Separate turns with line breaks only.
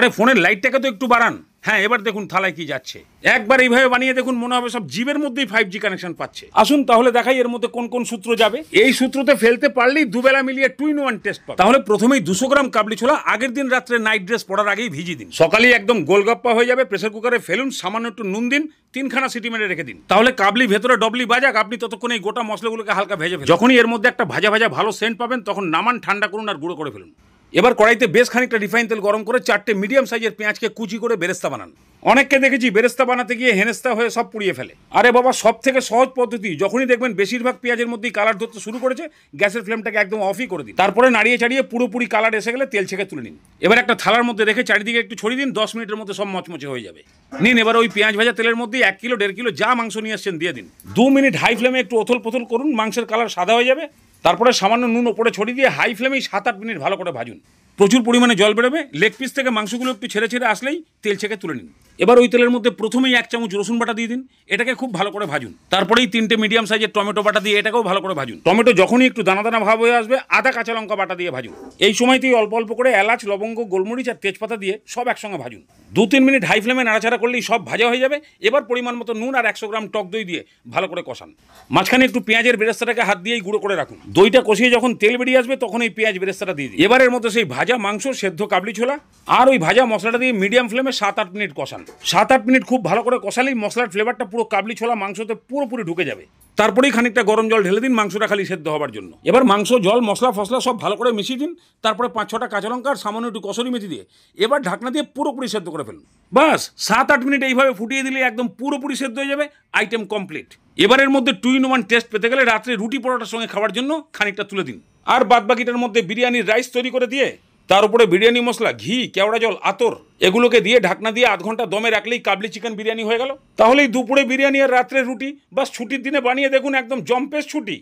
আরে ফোনের লাইটটাকে তো একটু বাড়ান। হ্যাঁ, এবার দেখুন থালায় কি যাচ্ছে। একবার এইভাবে বানিয়ে দেখুন, মনে হবে সব জিবের মধ্যেই 5G কানেকশন পাচ্ছে। আসুন তাহলে দেখাই এর মধ্যে কোন কোন সূত্র যাবে। এই সূত্রতে ফেলতে পারলেই দুবেলা মিলিয়ে 2-in-1 টেস্ট পাবে। তাহলে প্রথমেই 200 গ্রাম কাবলি ছোলা আগের দিন রাত্রে নাইট ড্রেস পড়ার আগেই ভিজিয়ে দিন। সকালেই একদম গোলগাপ্পা হয়ে যাবে। প্রেসার কুকারে ফেলুন, সামান্য একটু নুন দিন, 3খানা সিটি মেরে রেখে দিন। তাহলে কাবলি ভেতরে ডবলি বাজাক, আপনি ততক্ষণ এই গোটা মশলাগুলোকে হালকা ভেজে ফেলুন। যখনই এর মধ্যে একটা ভাজা ভাজা ভালো সেন্ট পাবেন, তখন নামান, ঠান্ডা করুন আর গুঁড়ো করে ফেলুন। এবার কড়াইতে বেশ খানিকটা রিফাইন তেল গরম করে 4টে মিডিয়াম সাইজের পেঁয়াজকে কুচি করে বেরেস্তা বানান। অনেককে দেখেছি বেরেস্তা বানাতে গিয়ে হেনেস্তা হয়ে সব পুড়িয়ে ফেলে। আরে বাবা, সব থেকে সহজ পদ্ধতি, যখনই দেখবেন বেশিরভাগ পেঁয়াজের মধ্যেই কালার ধরতে শুরু করেছে, গ্যাসের ফ্লেমটাকে একদম অফই করে দিন। তারপরে নাড়িয়ে চাড়িয়ে পুরোপুরি কালার এসে গেলে তেল ছেঁকে তুলে নিন। এবার একটা থালার মধ্যে রেখে চারিদিকে একটু ছড়িয়ে দিন। 10 মিনিটের মধ্যে সব মচমচে হয়ে যাবে। নিন, এবার ওই পেঁয়াজ ভাজা তেলের মধ্যে 1 কিলো 1.5 কিলো যা মাংস নিয়ে আসছেন দিয়ে দিন। 2 মিনিট হাই ফ্লেমে একটু ওথল পোথল করুন, মাংসের কালার সাদা হয়ে যাবে। তারপরে সামান্য নুন ওপরে ছড়িয়ে দিয়ে হাই ফ্লেমেই 7-8 মিনিট ভালো করে ভাজুন। প্রচুর পরিমাণে জল বেরোবে। লেগ পিস থেকে মাংসগুলো একটু ছেড়ে ছেড়ে আসলেই তেল ছেঁকে তুলে নিন। এবার ওই তেলের মধ্যে প্রথমেই 1 চামচ রসুন বাটা দিয়ে দিন। এটাকে খুব ভালো করে ভাজুন। তারপরেই 3টে মিডিয়াম সাইজের টমেটো বাটা দিয়ে এটাকেও ভালো করে ভাজুন। টমেটো যখনই একটু দানা দানা ভাব হয়ে আসবে, আদা কাঁচা লঙ্কা বাটা দিয়ে ভাজুন। এই সময়তেই অল্প অল্প করে এলাচ, লবঙ্গ, গোলমরিচ আর তেজপাতা দিয়ে সব একসঙ্গে ভাজুন। 2-3 মিনিট হাই ফ্লেমে নাড়াচাড়া করলেই সব ভাজা হয়ে যাবে। এবার পরিমাণ মতো নুন আর 100 গ্রাম টক দই দিয়ে ভালো করে কষান। মাঝখানে একটু পেঁয়াজের বেরেস্তাটাকে হাত দিয়েই গুঁড়ো করে রাখুন। দইটা কষিয়ে যখন তেল বেরিয়ে আসবে, তখন এই পেঁয়াজ বেরেস্তাটা দিয়ে দিন। এবার এর মধ্যে সেই ভাজা মাংস, সেদ্ধ কাবলি ছোলা আর ওই ভাজা মশলাটা দিয়ে মিডিয়াম ফ্লেমে 7-8 মিনিট কষান। 7-8 মিনিট খুব ভালো করে কষালেই মশলার ফ্লেভারটা পুরো কাবলি ছোলা মাংসতে পুরোপুরি ঢুকে যাবে। তারপরেই খানিকটা গরম জল ঢেলে দিন মাংসটা খালি সেদ্ধ হওয়ার জন্য। এবার মাংস, জল, মশলা ফসলা সব ভালো করে মিশিয়ে দিন। তারপরে 5-6টা কাঁচা লঙ্কা আর সামান্য একটু কসুরি মেথি দিয়ে এবার ঢাকনা দিয়ে পুরোপুরি সেদ্ধ করে ফেলুন। বাস 7-8 মিনিট এইভাবে ফুটিয়ে দিলে একদম পুরোপুরি সেদ্ধ হয়ে যাবে। Item complete. এবারের মধ্যে 2-in-1 টেস্ট পেতে গেলে রাত্রে রুটি পরোটার সঙ্গে খাওয়ার জন্য খানিকটা তুলে দিন। আর বাদবাকিটার মধ্যে বিরিয়ানির রাইস তৈরি করে দিয়ে তার উপরে বিরিয়ানি মশলা, ঘি, কেওড়া জল, আতর এগুলোকে দিয়ে ঢাকনা দিয়ে 1/2 ঘন্টা দমে রাখলেই কাবলি চিকেন বিরিয়ানি হয়ে গেল। তাহলেই দুপুরে বিরিয়ানি আর রাত্রে রুটি, বাস ছুটির দিনে বানিয়ে দেখুন, একদম জম্পেশ ছুটি।